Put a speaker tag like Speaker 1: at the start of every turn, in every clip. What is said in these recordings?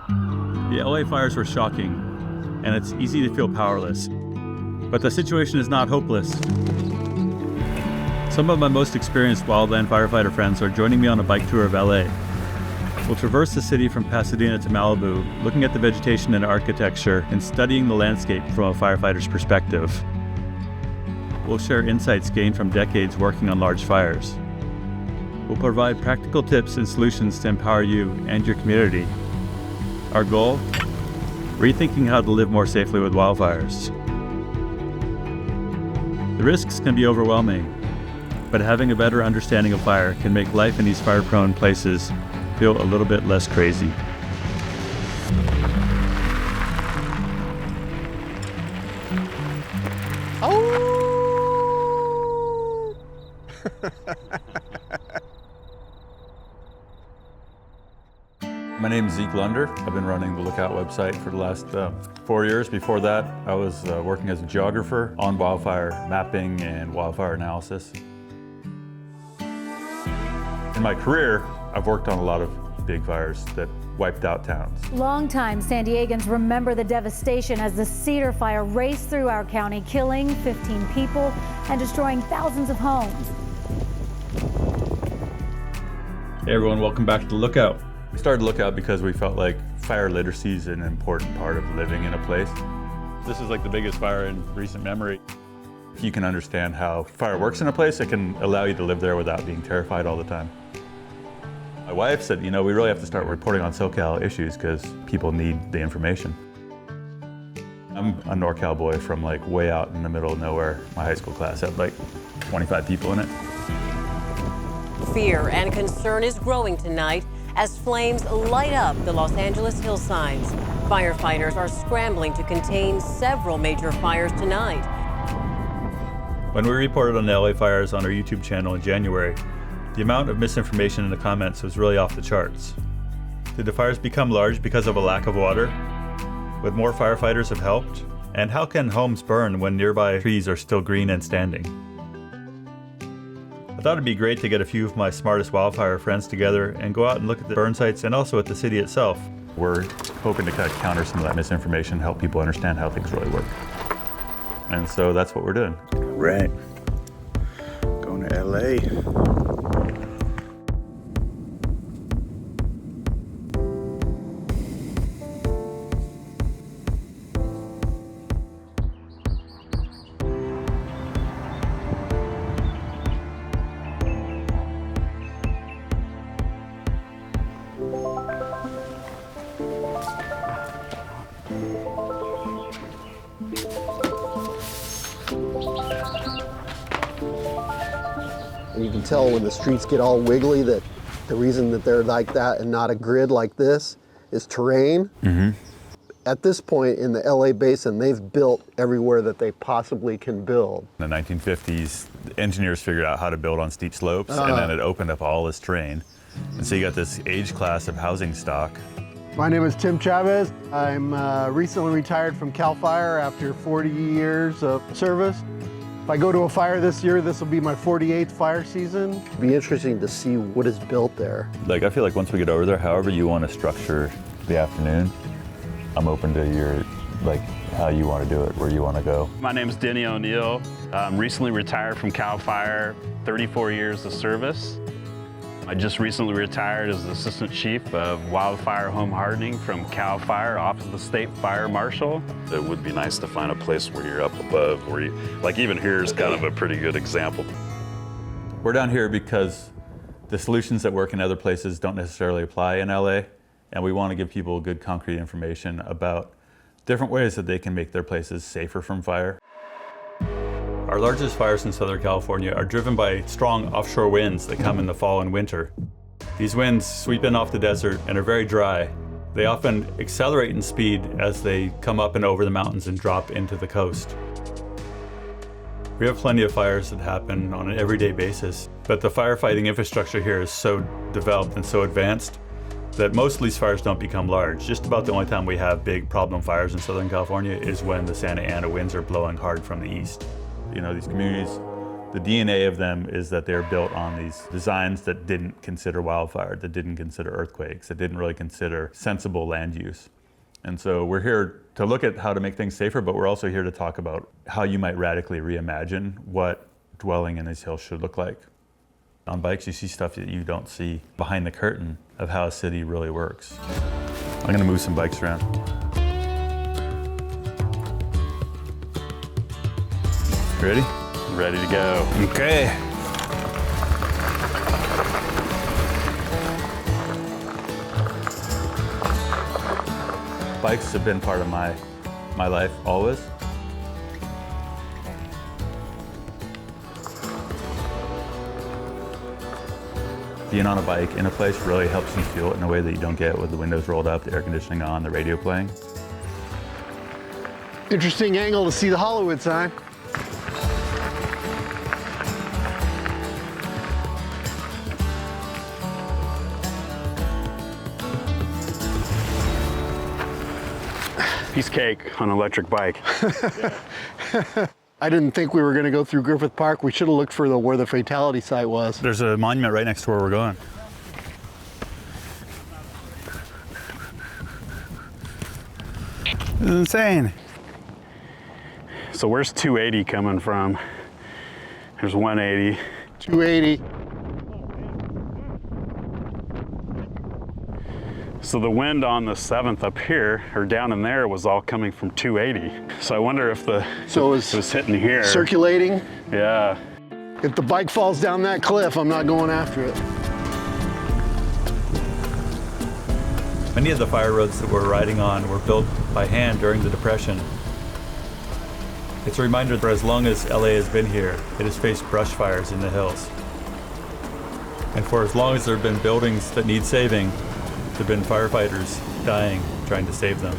Speaker 1: The LA fires were shocking, and it's easy to feel powerless. But the situation is not hopeless. Some of my most experienced wildland firefighter friends are joining me on a bike tour of LA. We'll traverse the city from Pasadena to Malibu, looking at the vegetation and architecture and studying the landscape from a firefighter's perspective. We'll share insights gained from decades working on large fires. We'll provide practical tips and solutions to empower you and your community. Our goal? Rethinking how to live more safely with wildfires. The risks can be overwhelming, but having a better understanding of fire can make life in these fire-prone places feel a little bit less crazy.
Speaker 2: Oh!
Speaker 1: My name is Zeke Lunder. I've been running the Lookout website for the last 4 years. Before that, I was working as a geographer on wildfire mapping and wildfire analysis. In my career, I've worked on a lot of big fires that wiped out towns.
Speaker 3: Longtime San Diegans remember the devastation as the Cedar Fire raced through our county, killing 15 people and destroying thousands of homes.
Speaker 1: Hey everyone, welcome back to the Lookout. We started Lookout because we felt like fire literacy is an important part of living in a place. This is like the biggest fire in recent memory. If you can understand how fire works in a place, it can allow you to live there without being terrified all the time. My wife said, we really have to start reporting on SoCal issues because people need the information. I'm a NorCal boy from like way out in the middle of nowhere. My high school class had like 25 people in it.
Speaker 4: Fear and concern is growing tonight as flames light up the Los Angeles hillsides. Firefighters are scrambling to contain several major fires tonight.
Speaker 1: When we reported on the LA fires on our YouTube channel in January, the amount of misinformation in the comments was really off the charts. Did the fires become large because of a lack of water? Would more firefighters have helped? And how can homes burn when nearby trees are still green and standing? I thought it'd be great to get a few of my smartest wildfire friends together and go out and look at the burn sites and also at the city itself. We're hoping to kind of counter some of that misinformation, help people understand how things really work. And so that's what we're doing.
Speaker 2: Right. Going to LA.
Speaker 5: You can tell when the streets get all wiggly that the reason that they're like that and not a grid like this is terrain.
Speaker 1: Mm-hmm.
Speaker 5: At this point in the LA basin, they've built everywhere that they possibly can build.
Speaker 1: In the 1950s, the engineers figured out how to build on steep slopes, and then it opened up all this terrain. And so you got this age class of housing stock.
Speaker 5: My name is Tim Chavez. I'm recently retired from CAL FIRE after 40 years of service. If I go to a fire this year, this will be my 48th fire season. It'll be interesting to see what is built there.
Speaker 1: Like, I feel like once we get over there, however you want to structure the afternoon, I'm open to your, like, how you want to do it, where you want to go.
Speaker 6: My name is Denny O'Neill. I'm recently retired from CAL FIRE, 34 years of service. I just recently retired as the Assistant Chief of Wildfire Home Hardening from CAL FIRE, Office of the State Fire Marshal.
Speaker 7: It would be nice to find a place where you're up above, where you, like even here is kind of a pretty good example.
Speaker 1: We're down here because the solutions that work in other places don't necessarily apply in LA, and we want to give people good concrete information about different ways that they can make their places safer from fire. Our largest fires in Southern California are driven by strong offshore winds that come in the fall and winter. These winds sweep in off the desert and are very dry. They often accelerate in speed as they come up and over the mountains and drop into the coast. We have plenty of fires that happen on an everyday basis, but the firefighting infrastructure here is so developed and so advanced that most of these fires don't become large. Just about the only time we have big problem fires in Southern California is when the Santa Ana winds are blowing hard from the east. You know, these communities The DNA of them is that they're built on these designs that didn't consider wildfire, that didn't consider earthquakes, that didn't really consider sensible land use. And so we're here to look at how to make things safer, but we're also here to talk about how you might radically reimagine what dwelling in these hills should look like. On bikes, you see stuff that you don't see behind the curtain of how a city really works. I'm gonna move some bikes around. Ready?
Speaker 6: Ready to go.
Speaker 1: Okay. Bikes have been part of my life always. Being on a bike in a place really helps you feel it in a way that you don't get with the windows rolled up, the air conditioning on, the radio playing.
Speaker 5: Interesting angle to see the Hollywood sign.
Speaker 6: Piece of cake on an electric bike.
Speaker 5: I didn't think we were going to go through Griffith Park. We should have looked for where the fatality site was.
Speaker 1: There's a monument right next to where we're going. This is insane.
Speaker 6: So where's 280 coming from? There's 180.
Speaker 5: 280.
Speaker 6: So the wind on the 7th up here, or down in there, was all coming from 280. So I wonder if it was hitting here.
Speaker 5: Circulating.
Speaker 6: Yeah.
Speaker 5: If the bike falls down that cliff, I'm not going after it.
Speaker 1: Many of the fire roads that we're riding on were built by hand during the Depression. It's a reminder that as long as LA has been here, it has faced brush fires in the hills. And for as long as there have been buildings that need saving, there have been firefighters dying trying to save them.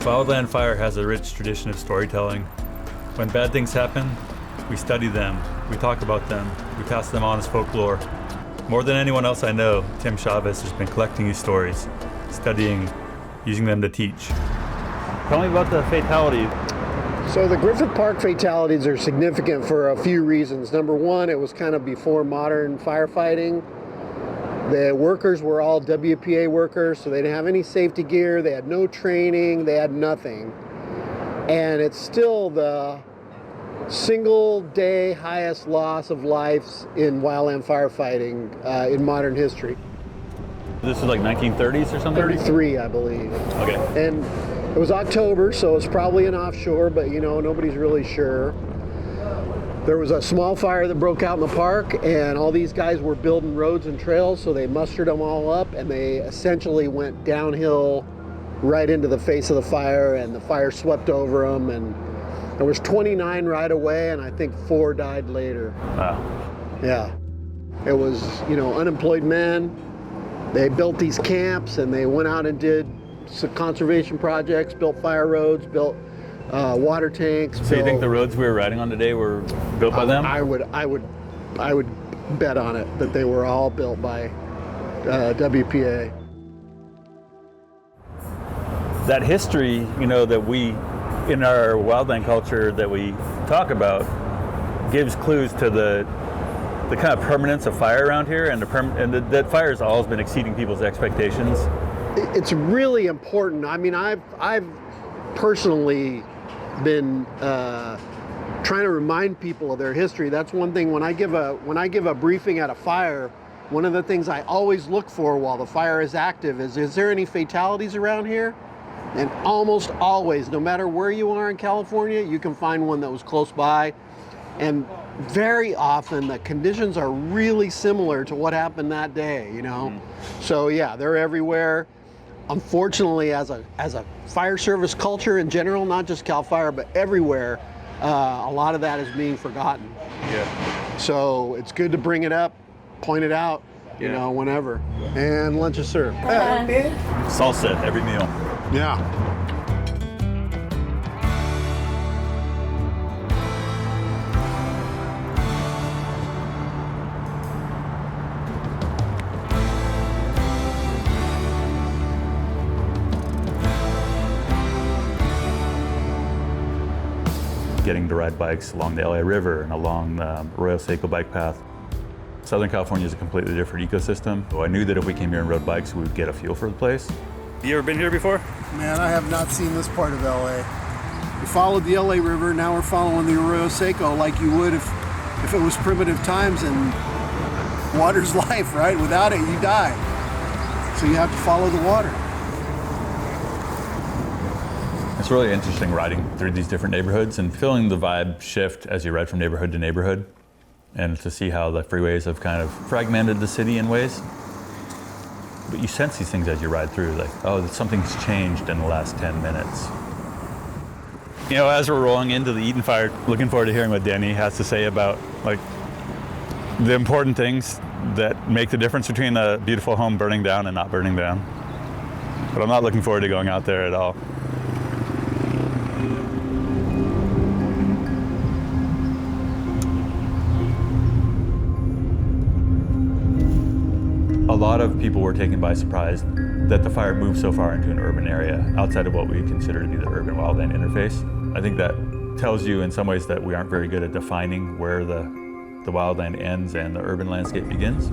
Speaker 1: Wildland fire has a rich tradition of storytelling. When bad things happen, we study them, we talk about them, we pass them on as folklore. More than anyone else I know, Tim Chavez has been collecting these stories, studying, using them to teach. Tell me about the fatality.
Speaker 5: So the Griffith Park fatalities are significant for a few reasons. Number one, it was kind of before modern firefighting. The workers were all WPA workers, so they didn't have any safety gear, they had no training, they had nothing. And it's still the single day highest loss of lives in wildland firefighting in modern history.
Speaker 1: This is like 1930s or something?
Speaker 5: 33, I believe.
Speaker 1: Okay.
Speaker 5: And it was October, so it's probably an offshore, but you know, nobody's really sure. There was a small fire that broke out in the park, and all these guys were building roads and trails, so they mustered them all up, and they essentially went downhill right into the face of the fire, and the fire swept over them, and there was 29 right away, and I think 4 died later.
Speaker 1: Wow.
Speaker 5: Yeah. It was, you know, unemployed men. They built these camps, and they went out and did some conservation projects, built fire roads, built water tanks.
Speaker 1: So you think the roads we were riding on today were built by them?
Speaker 5: I would bet on it that they were all built by WPA.
Speaker 1: That history, you know, that we, in our wildland culture that we talk about, gives clues to the kind of permanence of fire around here, and that fire has always been exceeding people's expectations.
Speaker 5: It's really important. I mean, I've personally been trying to remind people of their history. That's one thing when I give a briefing at a fire. One of the things I always look for while the fire is active is there any fatalities around here? And almost always, no matter where you are in California, you can find one that was close by. And very often the conditions are really similar to what happened that day, you know? So yeah, they're everywhere. Unfortunately, as a fire service culture in general, not just Cal Fire, but everywhere, a lot of that is being forgotten.
Speaker 1: Yeah.
Speaker 5: So it's good to bring it up, point it out, you know, whenever. And lunch is served.
Speaker 1: Salsa at every meal.
Speaker 5: Yeah.
Speaker 1: getting to ride bikes along the LA River and along the Arroyo Seco bike path. Southern California is a completely different ecosystem. So I knew that if we came here and rode bikes, we would get a feel for the place. You ever been here before?
Speaker 5: Man, I have not seen this part of LA. We followed the LA River, now we're following the Arroyo Seco like you would if it was primitive times, and water's life, right? Without it, you die. So you have to follow the water.
Speaker 1: It's really interesting riding through these different neighborhoods and feeling the vibe shift as you ride from neighborhood to neighborhood, and to see how the freeways have kind of fragmented the city in ways. But you sense these things as you ride through, like, oh, something's changed in the last 10 minutes. You know, as we're rolling into the Eaton Fire, looking forward to hearing what Danny has to say about, like, the important things that make the difference between a beautiful home burning down and not burning down. But I'm not looking forward to going out there at all. A lot of people were taken by surprise that the fire moved so far into an urban area outside of what we consider to be the urban wildland interface. I think that tells you in some ways that we aren't very good at defining where the wildland ends and the urban landscape begins.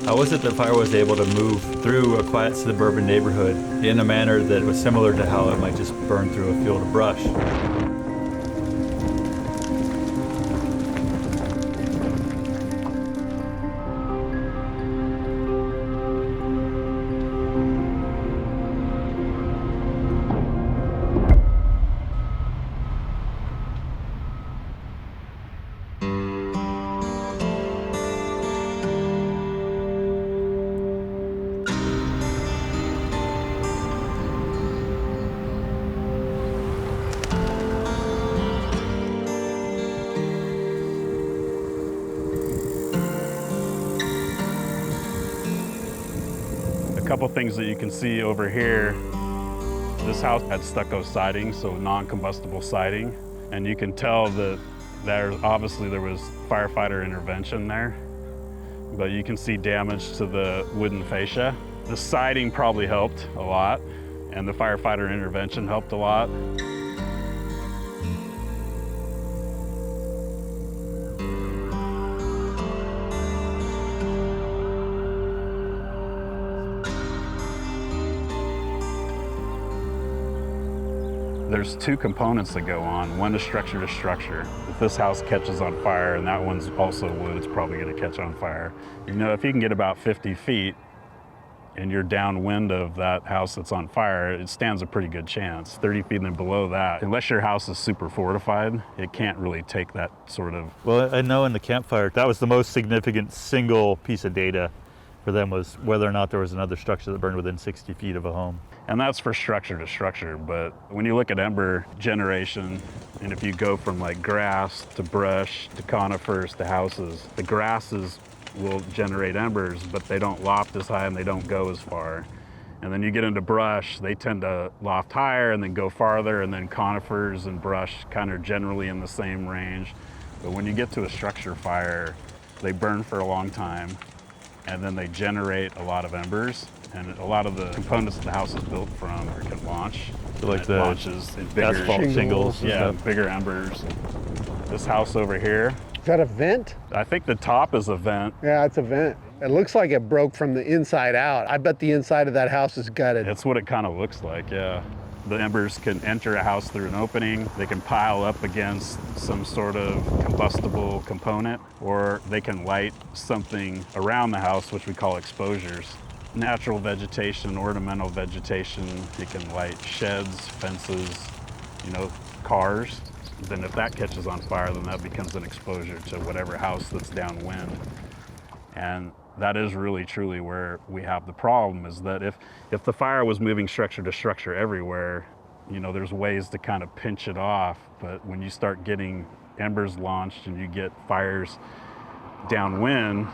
Speaker 1: How was it that fire was able to move through a quiet suburban neighborhood in a manner that was similar to how it might just burn through a field of brush?
Speaker 6: A couple things that you can see over here. This house had stucco siding, so non-combustible siding. And you can tell that there was firefighter intervention there. But you can see damage to the wooden fascia. The siding probably helped a lot, and the firefighter intervention helped a lot. There's two components that go on. One is structure to structure. If this house catches on fire and that one's also wood, it's probably gonna catch on fire. You know, if you can get about 50 feet and you're downwind of that house that's on fire, it stands a pretty good chance. 30 feet and below that, unless your house is super fortified, it can't really take that sort of...
Speaker 1: Well, I know in the campfire, that was the most significant single piece of data for them, was whether or not there was another structure that burned within 60 feet of a home.
Speaker 6: And that's for structure to structure, but when you look at ember generation, and if you go from like grass to brush to conifers to houses, the grasses will generate embers, but they don't loft as high and they don't go as far. And then you get into brush, they tend to loft higher and then go farther, and then conifers and brush kind of generally in the same range. But when you get to a structure fire, they burn for a long time, and then they generate a lot of embers, and a lot of the components that the house is built from can launch.
Speaker 1: So like the
Speaker 6: launches in bigger
Speaker 1: asphalt shingles and
Speaker 6: yeah,
Speaker 1: stuff.
Speaker 6: bigger embers. This house over here,
Speaker 5: Is that a vent?
Speaker 6: I think the top is a vent.
Speaker 5: Yeah, it's a vent. It looks like it broke from the inside out. I bet the inside of that house is gutted.
Speaker 6: It's what it kind of looks like, yeah. The embers can enter a house through an opening. They can pile up against some sort of combustible component, or they can light something around the house, which we call exposures. Natural vegetation, ornamental vegetation. It can light sheds, fences, you know, cars. Then if that catches on fire, then that becomes an exposure to whatever house that's downwind. And that is really truly where we have the problem, is that if the fire was moving structure to structure everywhere, you know, there's ways to kind of pinch it off. But when you start getting embers launched and you get fires downwind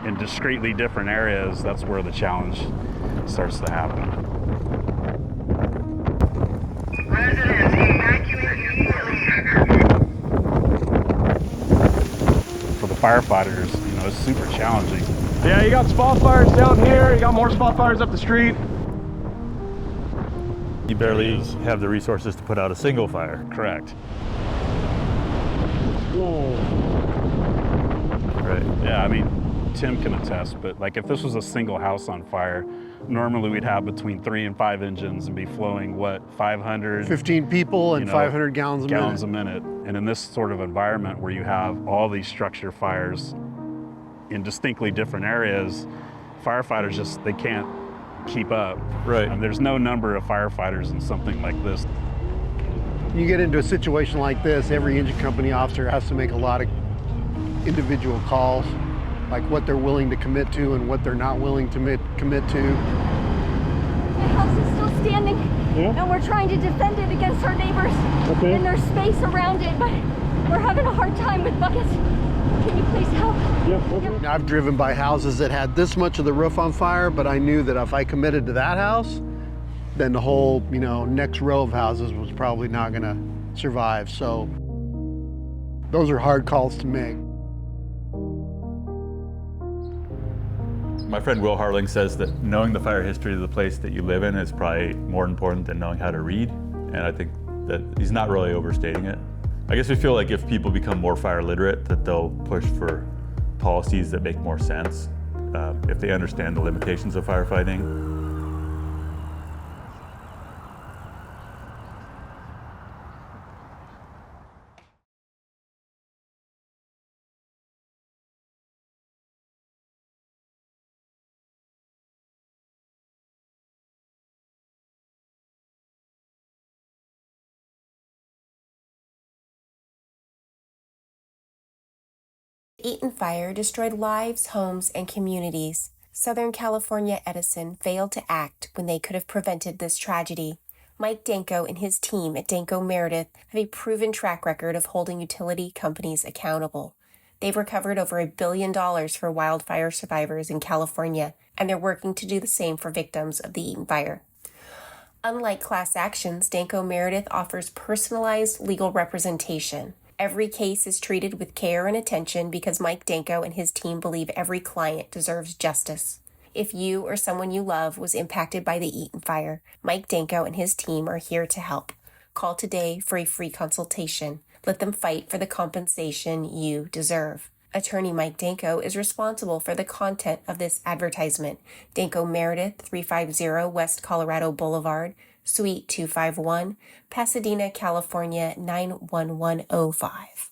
Speaker 6: in discretely different areas, that's where the challenge starts to happen.
Speaker 8: Residents, evacuate immediately.
Speaker 6: For the firefighters, you know, it's super challenging.
Speaker 9: Yeah, you got spot fires down here, you got more spot fires up the street.
Speaker 1: You barely have the resources to put out a single fire.
Speaker 6: Correct.
Speaker 1: Right.
Speaker 6: Yeah, I mean, Tim can attest, but like if this was a single house on fire, normally we'd have between 3 and 5 engines and be flowing, what, 500?
Speaker 5: 15 people and 500 gallons a
Speaker 6: minute. And in this sort of environment where you have all these structure fires in distinctly different areas, firefighters just, they can't keep up.
Speaker 1: Right.
Speaker 6: There's no number of firefighters in something like this.
Speaker 5: You get into a situation like this, every engine company officer has to make a lot of individual calls, like what they're willing to commit to and what they're not willing to commit to.
Speaker 9: The house is still standing, and we're trying to defend it against our neighbors. And there's space around it, but we're having a hard time with buckets. Can you please help?
Speaker 5: I've driven by houses that had this much of the roof on fire, but I knew that if I committed to that house, then the whole, next row of houses was probably not gonna survive. So those are hard calls to make.
Speaker 1: My friend Will Harling says that knowing the fire history of the place that you live in is probably more important than knowing how to read. And I think that he's not really overstating it. I guess we feel like if people become more fire literate, that they'll push for policies that make more sense if they understand the limitations of firefighting.
Speaker 10: Eaton Fire destroyed lives, homes, and communities. Southern California Edison failed to act when they could have prevented this tragedy. Mike Danko and his team at Danko Meredith have a proven track record of holding utility companies accountable. They've recovered over $1 billion for wildfire survivors in California, and they're working to do the same for victims of the Eaton Fire. Unlike class actions, Danko Meredith offers personalized legal representation. Every case is treated with care and attention because Mike Danko and his team believe every client deserves justice. If you or someone you love was impacted by the Eaton Fire, Mike Danko and his team are here to help. Call today for a free consultation. Let them fight for the compensation you deserve. Attorney Mike Danko is responsible for the content of this advertisement. Danko Meredith, 350 West Colorado Boulevard, Suite 251, Pasadena, California, 91105.